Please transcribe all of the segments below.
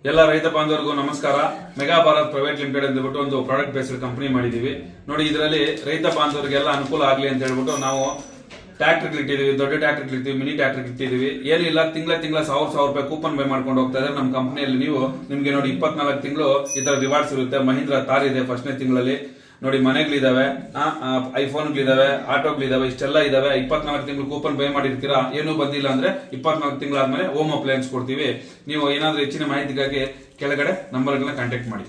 ಎಲ್ಲ ರೈತ ಬಾಂಧವರಿಗೂ ನಮಸ್ಕಾರ. ಮೆಗಾ ಭಾರತ್ ಪ್ರೈವೇಟ್ ಲಿಮಿಟೆಡ್ ಅಂದ್ಬಿಟ್ಟು ಒಂದು ಪ್ರಾಡಕ್ಟ್ ಬೇಸ್ಡ್ ಕಂಪನಿ ಮಾಡಿದೀವಿ ನೋಡಿ. ಇದರಲ್ಲಿ ರೈತ ಬಾಂಧವರಿಗೆಲ್ಲ ಅನುಕೂಲ ಆಗಲಿ ಅಂತ ಹೇಳ್ಬಿಟ್ಟು ನಾವು ಟ್ರ್ಯಾಕ್ಟರ್ ಇಟ್ಟಿದೀವಿ, ದೊಡ್ಡ ಟ್ರ್ಯಾಕ್ಟರ್ ಇಟ್ಟಿದೀವಿ, ಮಿನಿ ಟ್ರ್ಯಾಕ್ಟರ್ ಇಟ್ಟಿದೀವಿ. ಏನಿಲ್ಲ, ತಿಂಗಳ 1000 ರೂಪಾಯಿ ಕೂಪನ್ ಬೈ ಮಾಡ್ಕೊಂಡು ಹೋಗ್ತಾ ಇದ್ದಾರೆ ನಮ್ಮ ಕಂಪನಿಯಲ್ಲಿ. ನಿಮ್ಗೆ ನೋಡಿ 24 ತಿಂಗಳು ಈ ತರ ರಿವಾರ್ಡ್ಸ್ ಇರುತ್ತೆ. ಮಹೀಂದ್ರ ತಾರ್ ಇದೆ ಫಸ್ಟ್ನೇ ತಿಂಗಳಲ್ಲಿ ನೋಡಿ. ಮನೆಗಳಿದಾವೆ, ಐಫೋನ್ಗಳಿದಾವೆ, ಆಟೋಗಳಿದಾವೆ, ಇಷ್ಟೆಲ್ಲ ಇದಾವೆ. 24 ತಿಂಗಳು ಕೂಪನ್ ಬೈ ಮಾಡಿರ್ತೀರಾ, ಏನೂ ಬಂದಿಲ್ಲ ಅಂದ್ರೆ 24 ತಿಂಗಳಾದ್ಮೇಲೆ ಹೋಮ್ ಅಪ್ಲಯನ್ಸ್ ಕೊಡ್ತೀವಿ. ನೀವು ಏನಾದ್ರೂ ಹೆಚ್ಚಿನ ಮಾಹಿತಿಗಾಗಿ ಕೆಳಗಡೆ ನಂಬರ್ಗಳನ್ನ ಕಾಂಟ್ಯಾಕ್ಟ್ ಮಾಡಿ.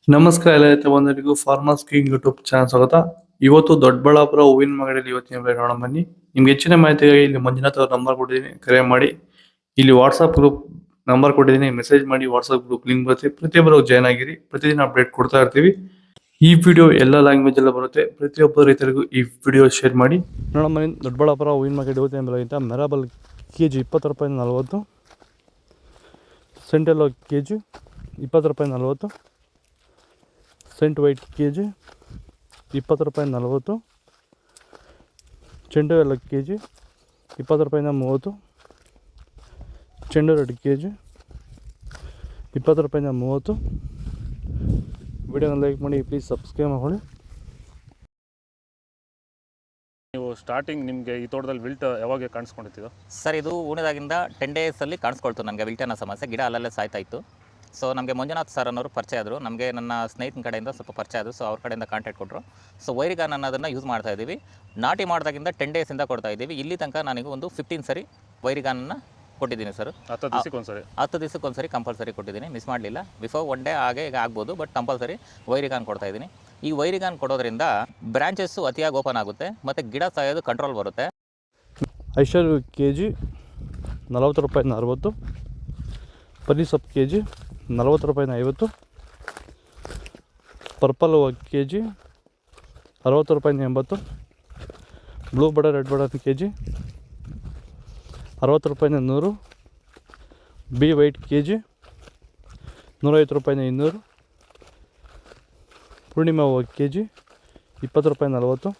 ನಮಸ್ಕಾರ ಎಲ್ಲ ರೈತ ಬಂಧುಗಳಿಗೂ ಫಾರ್ಮರ್ಸ್ ಕಿಂಗ್ ಯೂಟ್ಯೂಬ್ ಚಾನಲ್ ಸ್ವಾಗತ. ಇವತ್ತು ದೊಡ್ಡಬಳ್ಳಾಪುರ ಹೂವಿನ ಮಾರ್ಕೆಟಲ್ಲಿ ಇವತ್ತಿನ ನೋಡೋಣ ಬನ್ನಿ. ನಿಮ್ಗೆ ಹೆಚ್ಚಿನ ಮಾಹಿತಿಗಾಗಿ ಇಲ್ಲಿ ಮಂಜುನಾಥ್ ಅವ್ರ ನಂಬರ್ ಕೊಟ್ಟಿದ್ದೀನಿ, ಕರೆ ಮಾಡಿ. ಇಲ್ಲಿ ವಾಟ್ಸ್ಆಪ್ ಗ್ರೂಪ್ ನಂಬರ್ ಕೊಟ್ಟಿದ್ದೀನಿ, ಮೆಸೇಜ್ ಮಾಡಿ. ವಾಟ್ಸ್ಆಪ್ ಗ್ರೂಪ್ ಲಿಂಕ್ ಬರುತ್ತೆ, ಪ್ರತಿಯೊಬ್ಬರು ಜಾಯ್ನ್ ಆಗಿರಿ. ಪ್ರತಿದಿನ ಅಪ್ಡೇಟ್ ಕೊಡ್ತಾ ಇರ್ತೀವಿ. ಈ ವಿಡಿಯೋ ಎಲ್ಲ ಲ್ಯಾಂಗ್ವೇಜ್ ಎಲ್ಲ ಬರುತ್ತೆ. ಪ್ರತಿಯೊಬ್ಬರು ರೈತರಿಗೂ ಈ ವಿಡಿಯೋ ಶೇರ್ ಮಾಡಿ. ನೋಡೋಣ ಬನ್ನಿ. ದೊಡ್ಡಬಳ್ಳಾಪುರ ಹೂವಿನ ಮಾರ್ಕೆಟ್ ಇವತ್ತಿನ ಬೆಲೆಗಿಂತ ಮೆರಾಬಲ್ ಕೆಜಿ 20 ರೂಪಾಯಿ 40, ಸೆಂಟೆಲ್ಲೋ ಕೆಜಿ 20 ರೂಪಾಯಿ 40, ಸೆಂಟ್ ವೈಟ್ ಕೆಜಿ 20 ರೂಪಾಯಿ 40, ಚೆಂಡು ಎಲ್ಲ ಕೆಜಿ 20 ರೂಪಾಯಿಂದ 30, ಚೆಂಡು ರೆಡ್ ಕೆಜಿ 20 ರೂಪಾಯಿಂದ 30. ವಿಡಿಯೋನ ಲೈಕ್ ಮಾಡಿ, ಪ್ಲೀಸ್ ಸಬ್ಸ್ಕ್ರೈಬ್ ಮಾಡ್ಕೊಳ್ಳಿ. ನೀವು ಸ್ಟಾರ್ಟಿಂಗ್ ನಿಮಗೆ ಈ ತೋಟದಲ್ಲಿ ವಿಲ್ಟ್ ಯಾವಾಗ ಕಾಣಿಸ್ಕೊಂಡಿತ್ತು ಸರ್? ಇದು ಉಣಿದಾಗಿಂದ 10 ಡೇಸಲ್ಲಿ ಕಾಣಿಸ್ಕೊಳ್ತು ನನಗೆ ವಿಲ್ಟನ ಸಮಸ್ಯೆ. ಗಿಡ ಅಲ್ಲಲ್ಲೇ ಸಾಯ್ತಾ ಇತ್ತು. ಸೊ ನಮಗೆ ಮಂಜುನಾಥ್ ಸರ್ ಅನ್ನೋರು ಪರಿಚಯ ಆದರು, ನಮಗೆ ನನ್ನ ಸ್ನೇಹಿತನ ಕಡೆಯಿಂದ ಸ್ವಲ್ಪ ಪರಿಚಯ ಆದರು. ಸೊ ಅವ್ರ ಕಡೆಯಿಂದ ಕಾಂಟ್ಯಾಕ್ಟ್ ಕೊಟ್ಟರು. ಸೊ ವೈರಿಗಾನ್ ಅನ್ನೋದನ್ನು ಯೂಸ್ ಮಾಡ್ತಾ ಇದ್ದೀವಿ. ನಾಟಿ ಮಾಡಿದಾಗಿಂದ 10 ಡೇಸಿಂದ ಕೊಡ್ತಾ ಇದ್ದೀವಿ. ಇಲ್ಲಿ ತನಕ ನನಗೆ ಒಂದು 15 ಸರಿ ವೈರಿಗಾನನ್ನು ಕೊಟ್ಟಿದ್ದೀನಿ ಸರ್. 10 ದಿವಸಕ್ಕೊಂದ್ಸರಿ ಕಂಪಲ್ಸರಿ ಕೊಟ್ಟಿದ್ದೀನಿ, ಮಿಸ್ ಮಾಡಲಿಲ್ಲ. ಬಿಫೋರ್ 1 ಡೇ ಹಾಗೆ ಈಗ ಆಗ್ಬೋದು, ಬಟ್ ಕಂಪಲ್ಸರಿ ವೈರಿಗಾನ್ ಕೊಡ್ತಾ ಇದ್ದೀನಿ. ಈ ವೈರಿಗಾನ್ ಕೊಡೋದ್ರಿಂದ ಬ್ರಾಂಚಸ್ಸು ಅತಿಯಾಗಿ ಓಪನ್ ಆಗುತ್ತೆ ಮತ್ತು ಗಿಡ ಸಾಯೋದು ಕಂಟ್ರೋಲ್ ಬರುತ್ತೆ. ಐಶ್ವರ್ಯ ಕೆಜಿ 40 ರೂಪಾಯಿ 60, ಪಲ್ಲಿ ಸೊಪ್ಪು ಕೆಜಿ 40 ರೂಪಾಯಿ 50, ಪರ್ಪಲ್ ಕೆಜಿ 60 ರೂಪಾಯಿ 80, blue butter red butter KG 60 ರೂಪಾಯಿ 100, ಬಿ ವೈಟ್ ಕೆಜಿ 150 ರೂಪಾಯಿ 200, ಪೂರ್ಣಿಮಾ ಕೆಜಿ 20 ರೂಪಾಯಿ 40.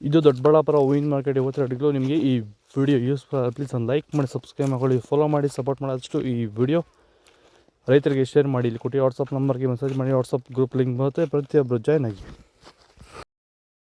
ಇದು ದೊಡ್ಡಬಳ್ಳಾಪುರ ಹೂವಿನ ಮಾರ್ಕೆಟ್ ಇವತ್ತು ಅಡಿಗಳು. ನಿಮಗೆ ಈ ವಿಡಿಯೋ ಯೂಸ್ಫುಲ್ ಆಗಿ ಪ್ಲೀಸ್ ಒಂದು ಲೈಕ್ ಮಾಡಿ, ಸಬ್ಸ್ಕ್ರೈಬ್ ಮಾಡ್ಕೊಳ್ಳಿ, ಫಾಲೋ ಮಾಡಿ, ಸಪೋರ್ಟ್ ಮಾಡೋದಷ್ಟು ಈ ವಿಡಿಯೋ ರೈತರಿಗೆ ಶೇರ್ ಮಾಡಿ. ಇಲ್ಲಿ ಕೊಟ್ಟು ವಾಟ್ಸಪ್ ನಂಬರ್ಗೆ ಮೆಸೇಜ್ ಮಾಡಿ. ವಾಟ್ಸಪ್ ಗ್ರೂಪ್ ಲಿಂಕ್ ಬರುತ್ತೆ, ಪ್ರತಿಯೊಬ್ಬರು ಜಾಯ್ನ್ ಆಗಿ.